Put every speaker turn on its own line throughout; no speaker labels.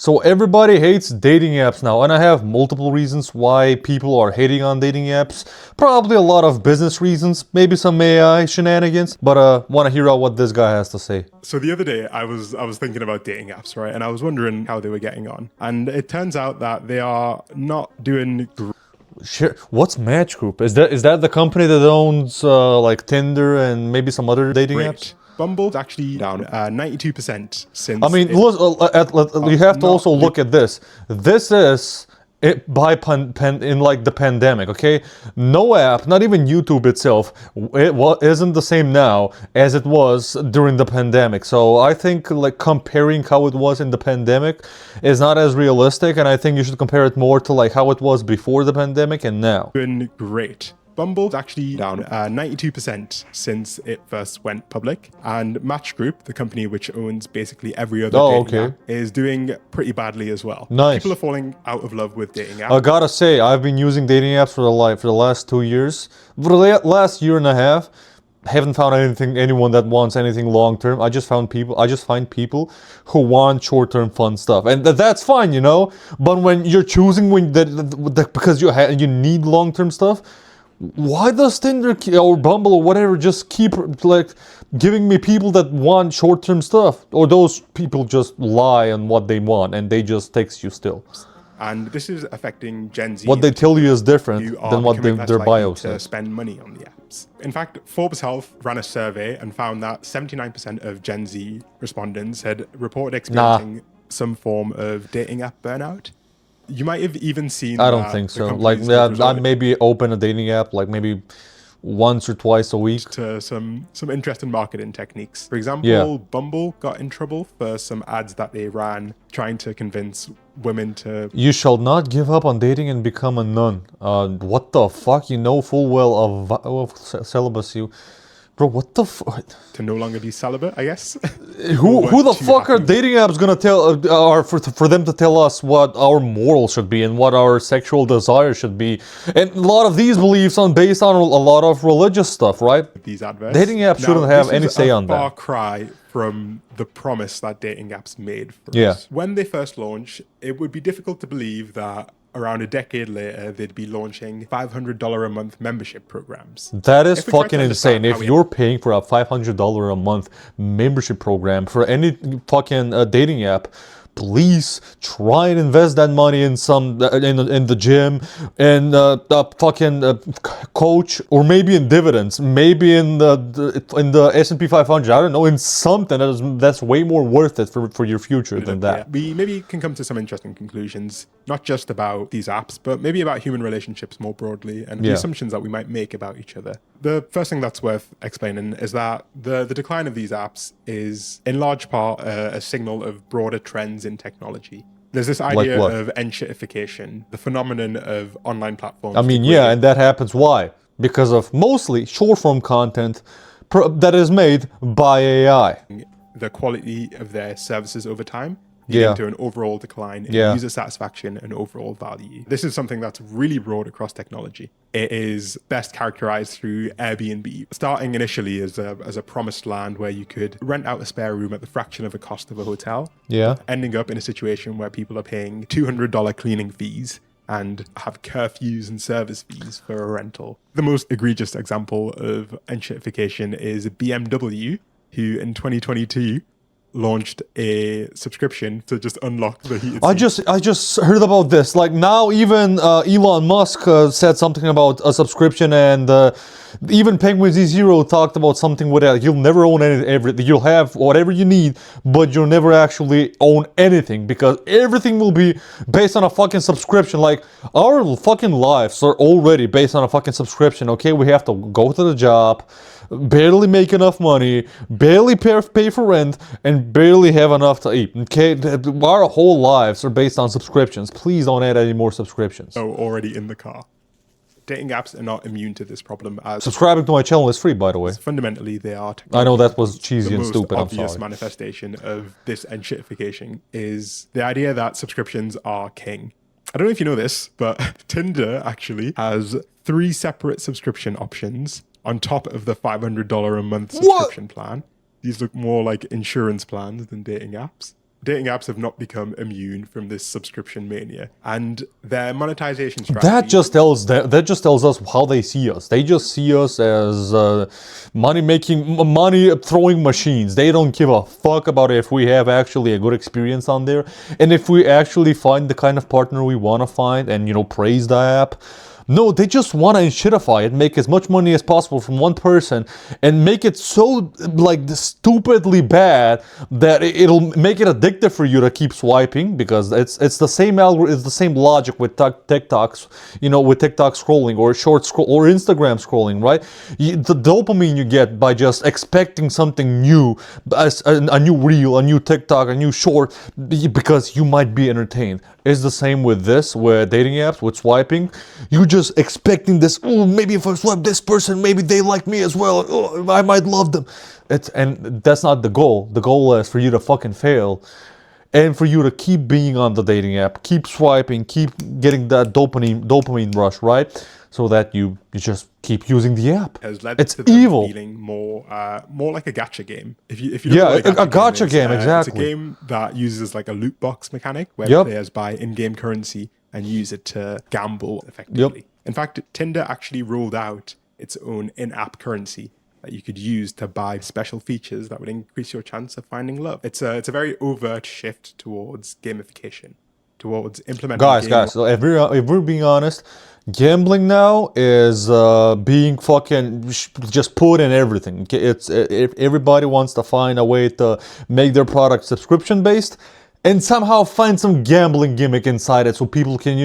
So everybody hates dating apps now, and I have multiple reasons why people are hating on dating apps. Probably a lot of business reasons, maybe some AI shenanigans, but want to hear out what this guy has to say.
So the other day I was thinking about dating apps, right? And I was wondering how they were getting on. And it turns out that they are not doing
Sure. What's Match Group? Is that the company that owns like Tinder and maybe some other dating apps?
great. Bumble's actually down 92% since.
I mean, you have to also look at this. This is it by in like the pandemic, okay? No app, not even YouTube itself, isn't the same now as it was during the pandemic. So I think like comparing how it was in the pandemic is not as realistic, and I think you should compare it more to like how it was before the pandemic and now.
Doing great. Bumble's actually down 92% since it first went public, and Match Group, the company which owns basically every other dating app, is doing pretty badly as well.
Nice.
People are falling out of love with dating apps.
I gotta say, I've been using dating apps for the last 2 years. For the last year and a half, haven't found anyone that wants anything long term. I just find people who want short term fun stuff, and that's fine, you know. But when you're choosing because you need long term stuff, why does Tinder or Bumble or whatever just keep like giving me people that want short term stuff, or those people just lie on what they want and they just text you still?
And this is affecting Gen Z.
What they tell you is different than what their bio says.
Spend money on the apps. In fact, Forbes Health ran a survey and found that 79% of Gen Z respondents had reported experiencing some form of dating app burnout. You might have even seen.
I don't think so. Like, I maybe open a dating app like maybe once or twice a week.
To some interesting marketing techniques. For example, Bumble got in trouble for some ads that they ran trying to convince women to.
You shall not give up on dating and become a nun. What the fuck? You know full well of celibacy. Bro, what the fuck?
To no longer be celibate, I guess.
Who the fuck are dating apps gonna tell, for them to tell us what our morals should be and what our sexual desire should be? And a lot of these beliefs are based on a lot of religious stuff, right?
These adverts.
Dating apps shouldn't have any say on that.
Far cry from the promise that dating apps made for us. When they first launched, it would be difficult to believe that around a decade later, they'd be launching $500 a month membership programs.
That is fucking insane. If you're paying for a $500 a month membership program for any fucking dating app, please try and invest that money in in the gym, and fucking coach, or maybe in dividends, maybe in the S&P 500. I don't know, in something that's way more worth it for your future than that.
We maybe can come to some interesting conclusions, not just about these apps, but maybe about human relationships more broadly, and the assumptions that we might make about each other. The first thing that's worth explaining is that the decline of these apps is in large part a signal of broader trends in technology. There's this idea of enshittification, the phenomenon of online platforms.
I mean, and that happens. Why? Because of mostly short-form content that is made by AI.
The quality of their services over time, leading to an overall decline in user satisfaction and overall value. This is something that's really broad across technology. It is best characterized through Airbnb, starting initially as a promised land where you could rent out a spare room at the fraction of the cost of a hotel, ending up in a situation where people are paying $200 cleaning fees and have curfews and service fees for a rental. The most egregious example of enshittification is BMW, who in 2022 launched a subscription to just unlock the heated seats.
I just heard about this. Like now, even Elon Musk said something about a subscription, and even Penguin Z0 talked about something with that. You'll never own everything. You'll have whatever you need, but you'll never actually own anything, because everything will be based on a fucking subscription. Like our fucking lives are already based on a fucking subscription. Okay, we have to go to the job, barely make enough money, barely pay for rent, and barely have enough to eat. Okay, our whole lives are based on subscriptions. Please don't add any more subscriptions.
Oh, already in the car. Dating apps are not immune to this problem. As
subscribing to my channel is free, by the way.
Fundamentally, they are.
I know that was cheesy and stupid.
The most obvious manifestation of this enshittification is the idea that subscriptions are king. I don't know if you know this, but Tinder actually has 3 separate subscription options on top of the $500 a month subscription plan. These look more like insurance plans than dating apps. dating apps have not become immune from this subscription mania, and their monetization strategy.
That just tells us how they see us. They just see us as money throwing machines. They don't give a fuck about if we have actually a good experience on there, and if we actually find the kind of partner we want to find, and praise the app. No, they just want to enshittify it, make as much money as possible from one person, and make it so stupidly bad that it'll make it addictive for you to keep swiping, because it's the same it's the same logic with TikToks, with TikTok scrolling or short scroll or Instagram scrolling, right? The dopamine you get by just expecting something new, a new reel, a new TikTok, a new short, because you might be entertained. It's the same with dating apps, with swiping. You just expecting this, oh, maybe if I swipe this person, maybe they like me as well. Oh, I might love them. And that's not the goal. The goal is for you to fucking fail, and for you to keep being on the dating app, keep swiping, keep getting that dopamine rush, right? So that you just keep using the app.
Has led
it's
to them
evil.
Feeling more like a gacha game. If you
a gacha game, exactly.
It's a game that uses like a loot box mechanic where players buy in-game currency and use it to gamble effectively. In fact, Tinder actually rolled out its own in-app currency that you could use to buy special features that would increase your chance of finding love. It's a very overt shift towards gamification, towards implementing.
Guys. So if we're being honest, gambling now is being fucking just put in everything. If everybody wants to find a way to make their product subscription based, and somehow find some gambling gimmick inside it, so people can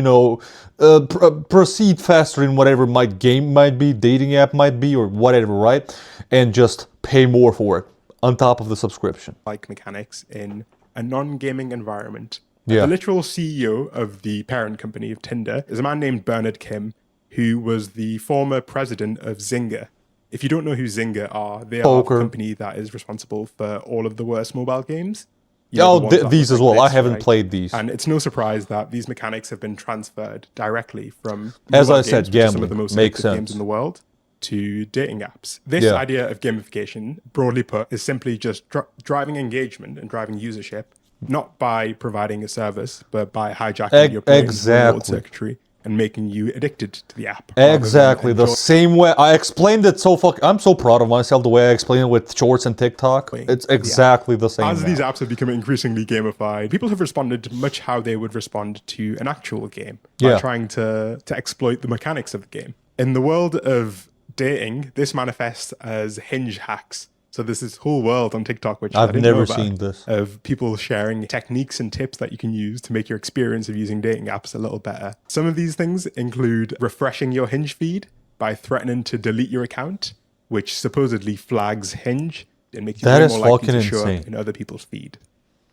proceed faster in whatever game might be, dating app might be, or whatever, right? And just pay more for it on top of the subscription.
Like mechanics in a non-gaming environment.
Yeah.
The literal CEO of the parent company of Tinder is a man named Bernard Kim, who was the former president of Zynga. If you don't know who Zynga are, they are the company that is responsible for all of the worst mobile games.
These as well. I haven't played these.
And it's no surprise that these mechanics have been transferred directly from,
as I said, gambling,
some of the most addictive games in the world, to dating apps. This idea of gamification, broadly put, is simply just driving engagement and driving usership, not by providing a service, but by hijacking your brain's reward circuitry and making you addicted to the app.
Exactly, the same way. I explained it I'm so proud of myself the way I explained it with Shorts and TikTok. It's exactly the same.
As these apps have become increasingly gamified, people have responded much how they would respond to an actual game, by trying to exploit the mechanics of the game. In the world of dating, this manifests as hinge hacks. So there's this whole world on TikTok, which
I've never seen this,
of people sharing techniques and tips that you can use to make your experience of using dating apps a little better. Some of these things include refreshing your Hinge feed by threatening to delete your account, which supposedly flags Hinge and makes you more likely to show up in other people's feed.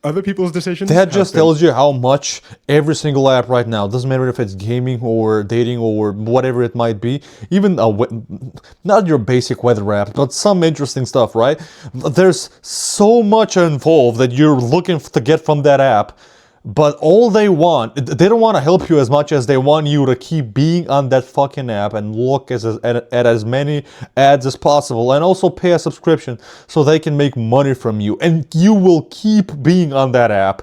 Other people's decisions.
That just tells you how much every single app right now, doesn't matter if it's gaming or dating or whatever it might be, even not your basic weather app, but some interesting stuff, right? There's so much involved that you're looking to get from that app. But all they don't want to help you as much as they want you to keep being on that fucking app and look at as many ads as possible, and also pay a subscription so they can make money from you. And you will keep being on that app,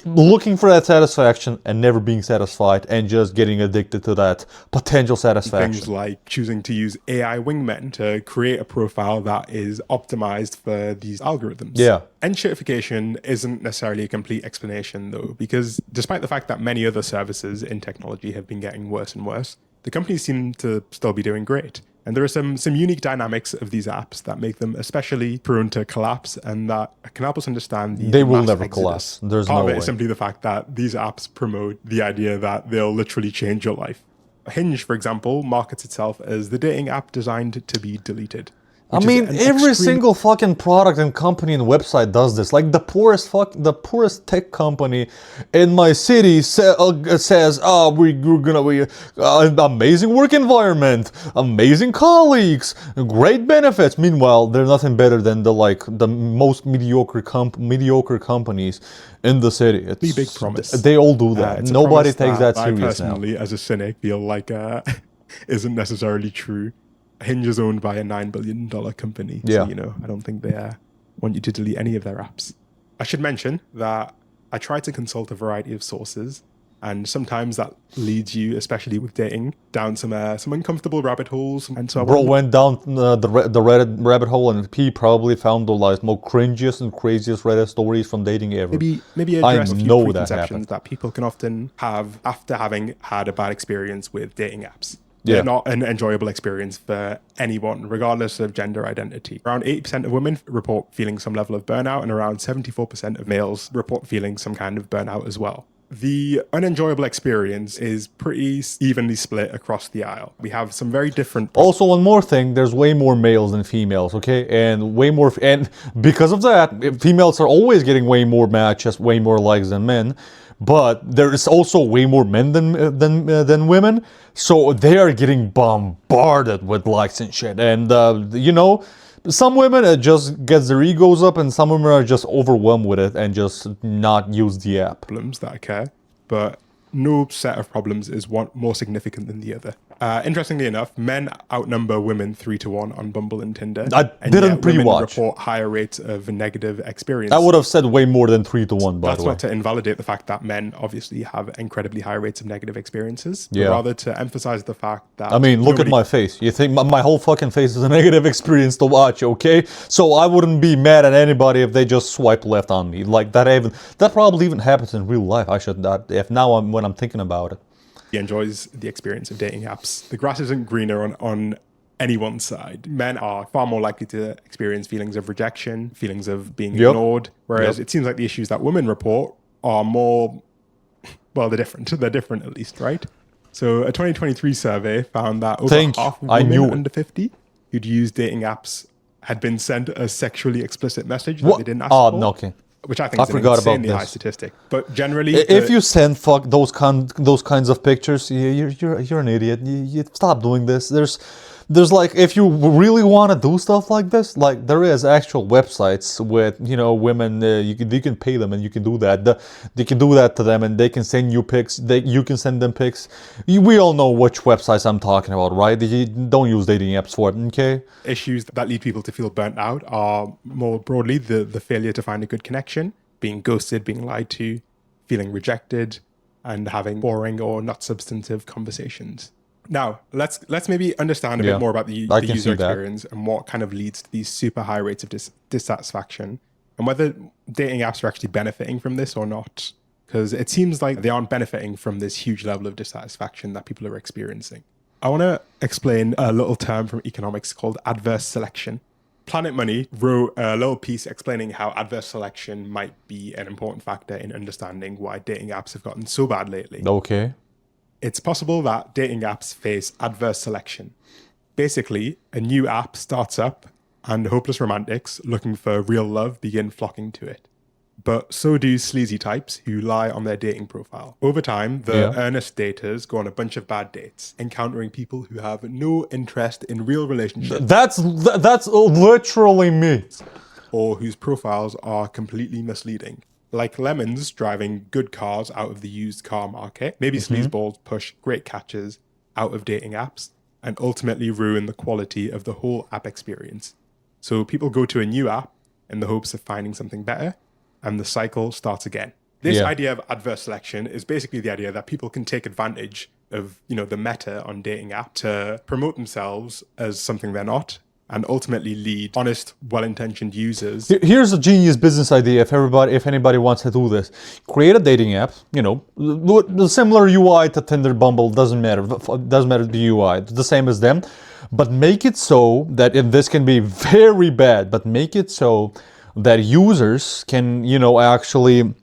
looking for that satisfaction and never being satisfied, and just getting addicted to that potential satisfaction.
Things like choosing to use AI wingmen to create a profile that is optimized for these algorithms.
Yeah.
Enshittification isn't necessarily a complete explanation, though, because despite the fact that many other services in technology have been getting worse and worse, the companies seem to still be doing great. And there are some unique dynamics of these apps that make them especially prone to collapse, and that can help us understand
they will never collapse. There's no way.
Part of it is simply the fact that these apps promote the idea that they'll literally change your life. Hinge, for example, markets itself as the dating app designed to be deleted.
I mean, every single fucking product and company and website does this. Like the poorest tech company in my city says, "Oh, we're gonna be amazing work environment, amazing colleagues, great benefits." Meanwhile, they're nothing better than the most mediocre companies in the city. It's
the big promise.
They all do that. Nobody takes that serious now.
I personally, as a cynic, feel like isn't necessarily true. Hinge is owned by a $9 billion company.
Yeah.
So, I don't think they want you to delete any of their apps. I should mention that I try to consult a variety of sources, and sometimes that leads you, especially with dating, down some uncomfortable rabbit holes. And so
Bro went down the Reddit rabbit hole, and he probably found the like most cringiest and craziest Reddit stories from dating ever.
Maybe
I
address a few
know that
preconceptions
happened.
that people can often have after having had a bad experience with dating apps.
Yeah.
They're not an enjoyable experience for anyone, regardless of gender identity. Around 80% of women report feeling some level of burnout, and around 74% of males report feeling some kind of burnout as well. The unenjoyable experience is pretty evenly split across the aisle. We have some very different...
Also, one more thing, there's way more males than females, okay? And way more, and because of that, females are always getting way more matches, way more likes than men. But there is also way more men than women, so they are getting bombarded with likes and shit. And you know, some women just gets their egos up, and some women are just overwhelmed with it and just not use the app.
Problems that occur, but no set of problems is one more significant than the other. Interestingly enough, men outnumber women 3-1 on Bumble and Tinder.
I didn't pre-watch.
Women report higher rates of negative experience.
I would have said way more than 3-1, by the way.
That's not to invalidate the fact that men obviously have incredibly high rates of negative experiences, but
Yeah.
rather to emphasize the fact that...
I mean, look at my face. You think my whole fucking face is a negative experience to watch, okay? So I wouldn't be mad at anybody if they just swipe left on me. Like that probably even happens in real life. I should not, if now when I'm thinking about it.
He enjoys the experience of dating apps. The grass isn't greener on anyone's side. Men are far more likely to experience feelings of rejection, feelings of being ignored, whereas it seems like the issues that women report are more, well, they're different. They're different at least, right? So a 2023 survey found that over half of women under 50 who'd used dating apps had been sent a sexually explicit message that they didn't ask for.
No, okay.
Which I think is an insanely high statistic. But generally,
if you send those kinds of pictures, you're an idiot. You stop doing this. There's like, if you really want to do stuff like this, like there is actual websites with, you know, women, you can pay them and you can do that. They can do that to them and they can send you pics. You can send them pics. We all know which websites I'm talking about, right? You don't use dating apps for it, okay?
Issues that lead people to feel burnt out are more broadly the failure to find a good connection, being ghosted, being lied to, feeling rejected, and having boring or not substantive conversations. Now, let's maybe understand a bit more about the user experience and what kind of leads to these super high rates of dissatisfaction, and whether dating apps are actually benefiting from this or not. Because it seems like they aren't benefiting from this huge level of dissatisfaction that people are experiencing. I want to explain a little term from economics called adverse selection. Planet Money wrote a little piece explaining how adverse selection might be an important factor in understanding why dating apps have gotten so bad lately.
Okay.
It's possible that dating apps face adverse selection. Basically, a new app starts up and hopeless romantics looking for real love begin flocking to it. But so do sleazy types who lie on their dating profile. Over time, the earnest daters go on a bunch of bad dates, encountering people who have no interest in real relationships.
That's literally me.
Or whose profiles are completely misleading. Like lemons driving good cars out of the used car market, maybe sleazeballs push great catches out of dating apps and ultimately ruin the quality of the whole app experience. So people go to a new app in the hopes of finding something better, and the cycle starts again. This idea of adverse selection is basically the idea that people can take advantage of, you know, the meta on dating app to promote themselves as something they're not, and ultimately lead honest, well-intentioned users.
Here's a genius business idea if anybody wants to do this. Create a dating app, you know, the similar UI to Tinder, Bumble, doesn't matter the UI, it's the same as them, but make it so that, and this can be very bad, but make it so that users can, you know, actually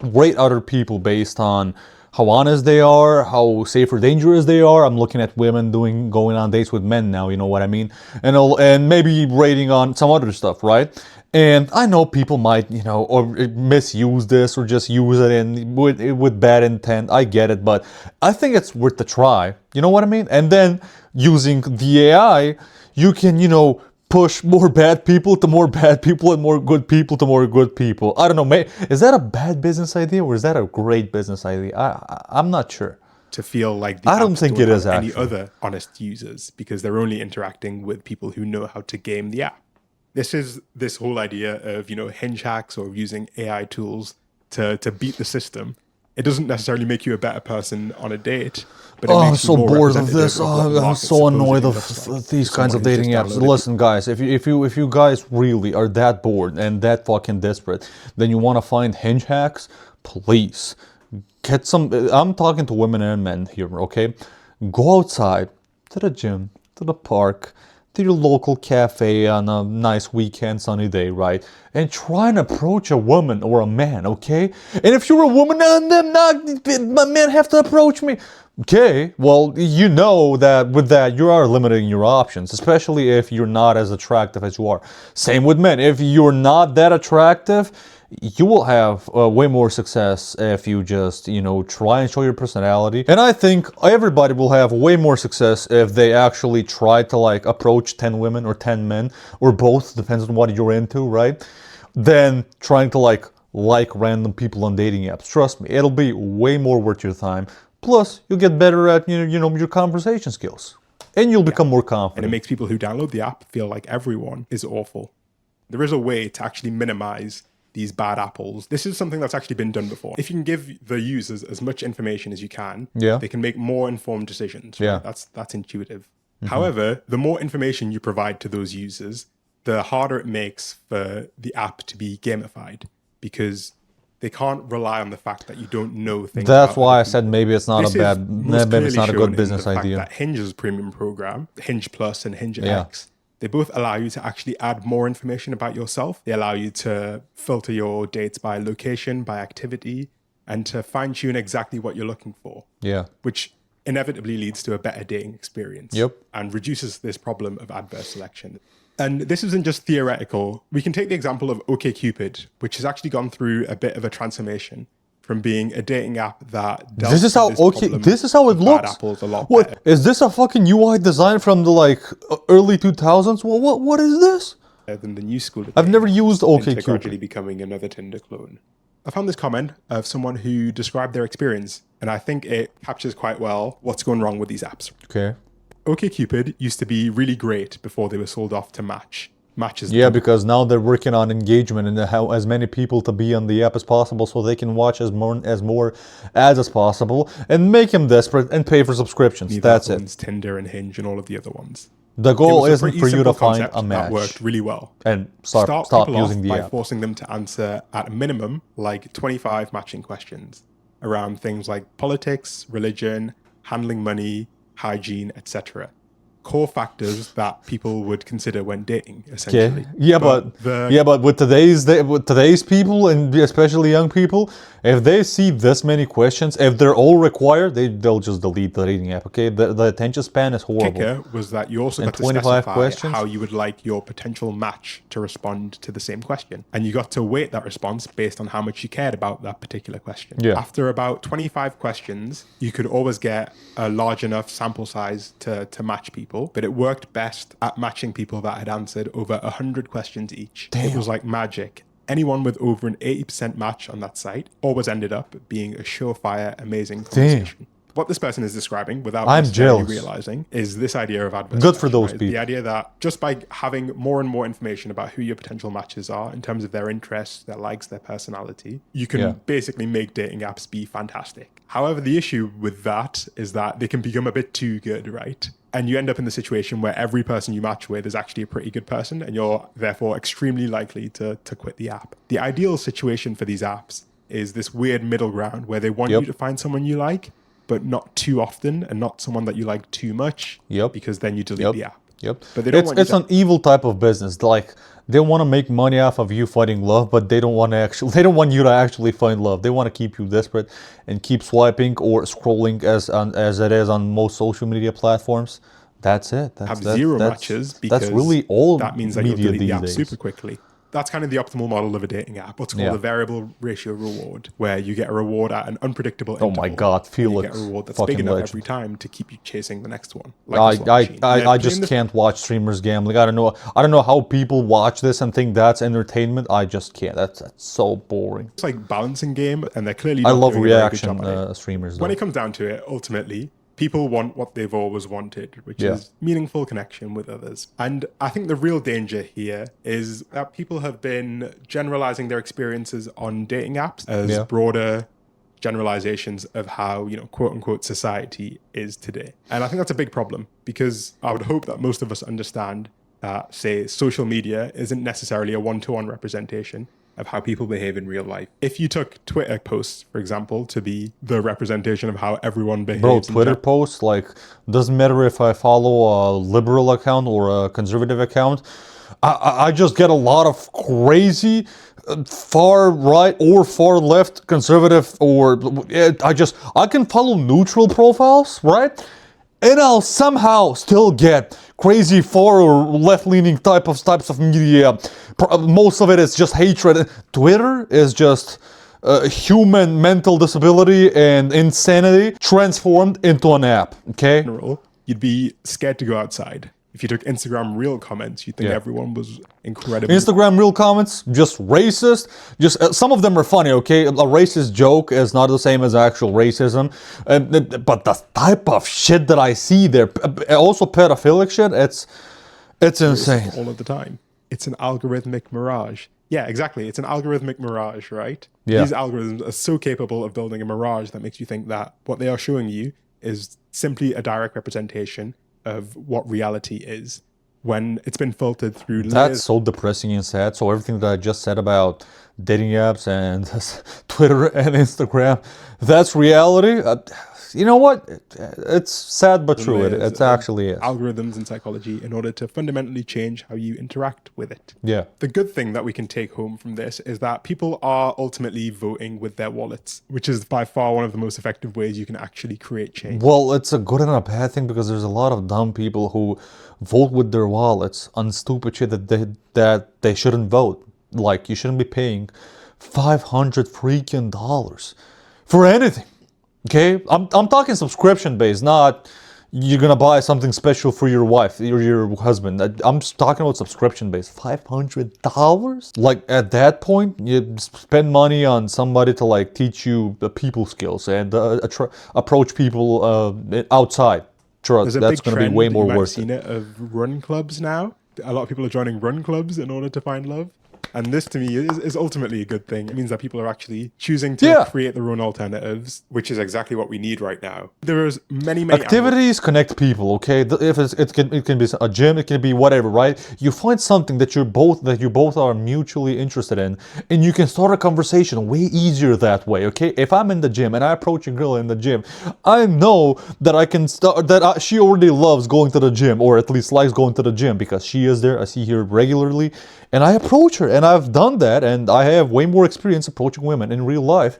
rate other people based on how honest they are, how safe or dangerous they are. I'm looking at women going on dates with men now, you know what I mean? And maybe rating on some other stuff, right? And I know people might, you know, or misuse this or just use it with bad intent. I get it, but I think it's worth a try. You know what I mean? And then using the AI, you can, you know, push more bad people to more bad people and more good people to more good people. I don't know, is that a bad business idea or is that a great business idea? I'm not sure.
To feel like
I don't think it is
any other honest users because they're only interacting with people who know how to game the app. This is this whole idea of, you know, hinge hacks or using AI tools to beat the system. It doesn't necessarily make you a better person on a date, but
Oh, I'm so bored of this. I'm so annoyed of these kinds of dating apps. Listen, guys, if you guys really are that bored and that fucking desperate, then you want to find hinge hacks, please get some. I'm talking to women and men here, okay? Go outside to the gym, to the park, to your local cafe on a nice weekend sunny day, right? And try and approach a woman or a man, okay? And if you're a woman, my men have to approach me. Okay, well, you know that with that you are limiting your options, especially if you're not as attractive as you are. Same with men. If you're not that attractive, you will have way more success if you just, try and show your personality. And I think everybody will have way more success if they actually try to approach 10 women or 10 men or both, depends on what you're into, right? Than trying to like random people on dating apps. Trust me, it'll be way more worth your time. Plus, you'll get better at your conversation skills. And you'll become more confident.
And it makes people who download the app feel like everyone is awful. There is a way to actually minimize these bad apples. This is something that's actually been done before. If you can give the users as much information as you can, they can make more informed decisions. Right?
Yeah.
That's intuitive. However, the more information you provide to those users, the harder it makes for the app to be gamified, because they can't rely on the fact that you don't know things.
That's why I said maybe it's not maybe it's not a good business idea.
That Hinge's premium program, Hinge Plus and Hinge X, they both allow you to actually add more information about yourself. They allow you to filter your dates by location, by activity, and to fine tune exactly what you're looking for.
Yeah.
Which inevitably leads to a better dating experience.
Yep.
And reduces this problem of adverse selection. And this isn't just theoretical. We can take the example of OkCupid, which has actually gone through a bit of a transformation from being a dating app that dealt
this is how it looks.
Apples a lot
what
better.
Is this a fucking UI design from the early 2000s? What is this?
Than the new school.
I've never used OkCupid.
Gradually becoming another Tinder clone. I found this comment of someone who described their experience, and I think it captures quite well what's going wrong with these apps.
Okay.
OkCupid used to be really great before they were sold off to Matches.
Yeah, because now they're working on engagement and how as many people to be on the app as possible, so they can watch as more ads as possible and make them desperate and pay for subscriptions. That's it.
Tinder and Hinge and all of the other ones.
The goal isn't for you to find a match.
That worked really well.
And stop using the app.
By forcing them to answer at a minimum like 25 matching questions around things like politics, religion, handling money, hygiene, etc. Core factors that people would consider when dating, essentially.
Okay. Yeah, but with today's people, and especially young people, if they see this many questions, if they're all required, they'll just delete the dating app. Okay, the attention span is horrible.
Kicker was that you also got to
25
specify
questions?
how you would like your potential match to respond to the same question, and you got to weight that response based on how much you cared about that particular question.
Yeah.
After about 25 questions, you could always get a large enough sample size to match people, but it worked best at matching people that had answered over 100 questions each.
Damn.
It was like magic. Anyone with over an 80% match on that site always ended up being a surefire, amazing conversation.
Damn.
What this person is describing, without
I'm
necessarily
jealous.
realizing, is this idea of adverse
Good for
selection,
those
right?
people.
The idea that just by having more and more information about who your potential matches are in terms of their interests, their likes, their personality, you can basically make dating apps be fantastic. However, the issue with that is that they can become a bit too good, right? And you end up in the situation where every person you match with is actually a pretty good person, and you're therefore extremely likely to quit the app. The ideal situation for these apps is this weird middle ground where they want you to find someone you like, but not too often, and not someone that you like too much, because then you delete the app. But they don't
it's an evil type of business. Like, they want to make money off of you finding love, but they don't want you to actually find love. They want to keep you desperate and keep swiping or scrolling as it is on most social media platforms. That's it.
Have zero matches because
that's really all
that means that you'll delete the app super quickly. That's kind of the optimal model of a dating app. What's called a variable ratio reward, where you get a reward at an unpredictable interval.
Oh my God, Felix!
You get a reward that's big enough every time to keep you chasing the next one.
I just can't watch streamers gambling. I don't know how people watch this and think that's entertainment. I just can't. That's so boring.
It's like balancing game, and they're clearly.
I love reaction streamers.
When it comes down to it, ultimately, People want what they've always wanted, which is meaningful connection with others. And I think the real danger here is that people have been generalizing their experiences on dating apps as broader generalizations of how, quote unquote, society is today. And I think that's a big problem, because I would hope that most of us understand that, say, social media isn't necessarily a one-to-one representation of how people behave in real life. If you took Twitter posts, for example, to be the representation of how everyone behaves.
Bro, Twitter posts, like, doesn't matter if I follow a liberal account or a conservative account. I just get a lot of crazy far right or far left conservative, or I can follow neutral profiles, right? And I'll somehow still get crazy far or left-leaning types of media. Most of it is just hatred. Twitter is just human mental disability and insanity transformed into an app, okay?
You'd be scared to go outside. If you took Instagram Reel comments, you'd think everyone was incredible.
Instagram Reel comments, just racist. Just some of them are funny, okay? A racist joke is not the same as actual racism. But the type of shit that I see there, also pedophilic shit, it's insane.
All of the time. It's an algorithmic mirage. Yeah, exactly. It's an algorithmic mirage, right?
Yeah.
These algorithms are so capable of building a mirage that makes you think that what they are showing you is simply a direct representation of what reality is, when it's been filtered through layers.
That's so depressing and sad. So everything that I just said about dating apps and Twitter and Instagram, that's reality. You know what? It's sad but true. It's actually is.
Algorithms and psychology in order to fundamentally change how you interact with it.
Yeah.
The good thing that we can take home from this is that people are ultimately voting with their wallets, which is by far one of the most effective ways you can actually create change.
Well, it's a good and a bad thing, because there's a lot of dumb people who vote with their wallets on stupid shit that they shouldn't vote. Like, you shouldn't be paying $500 freaking dollars for anything. Okay, I'm talking subscription based, not you're gonna buy something special for your wife or your husband. I'm just talking about subscription based. $500? Like, at that point, you spend money on somebody to like teach you the people skills and approach people outside. Trust, that's gonna be way more worth it.
There's a big trend, you might have seen it, of run clubs now. A lot of people are joining run clubs in order to find love. And this, to me, is ultimately a good thing. It means that people are actually choosing to create their own alternatives, which is exactly what we need right now. There's many
activities connect people. Okay, if it can be a gym, it can be whatever, right? You find something that you both are mutually interested in, and you can start a conversation way easier that way. Okay, if I'm in the gym and I approach a girl in the gym, I know that I can start she already loves going to the gym, or at least likes going to the gym, because she is there. I see her regularly, and I approach her. And I've done that, and I have way more experience approaching women in real life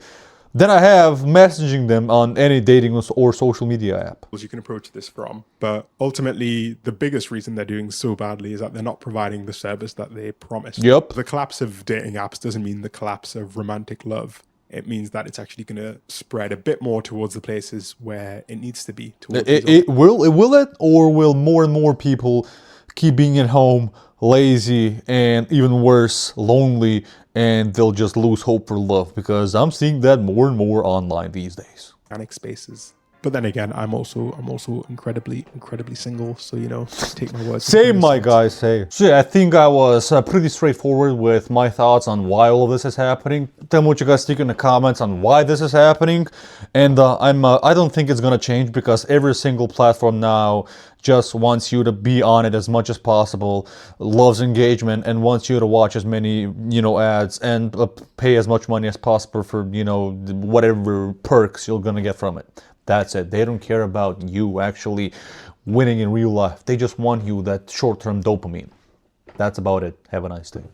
than I have messaging them on any dating or social media app.
You can approach this from, but ultimately the biggest reason they're doing so badly is that they're not providing the service that they promised.
Yep.
The collapse of dating apps doesn't mean the collapse of romantic love. It means that it's actually going to spread a bit more towards the places where it needs to be.
Will it, or will more and more people keep being at home, lazy, and even worse, lonely, and they'll just lose hope for love? Because I'm seeing that more and more online these days.
Organic spaces. But then again, I'm also incredibly single. So, take my words.
Same, my guys. Hey. So yeah, I think I was pretty straightforward with my thoughts on why all of this is happening. Tell me what you guys think in the comments on why this is happening. And I don't think it's gonna change, because every single platform now just wants you to be on it as much as possible, loves engagement, and wants you to watch as many ads and pay as much money as possible for whatever perks you're gonna get from it. That's it. They don't care about you actually winning in real life. They just want you that short-term dopamine. That's about it. Have a nice day.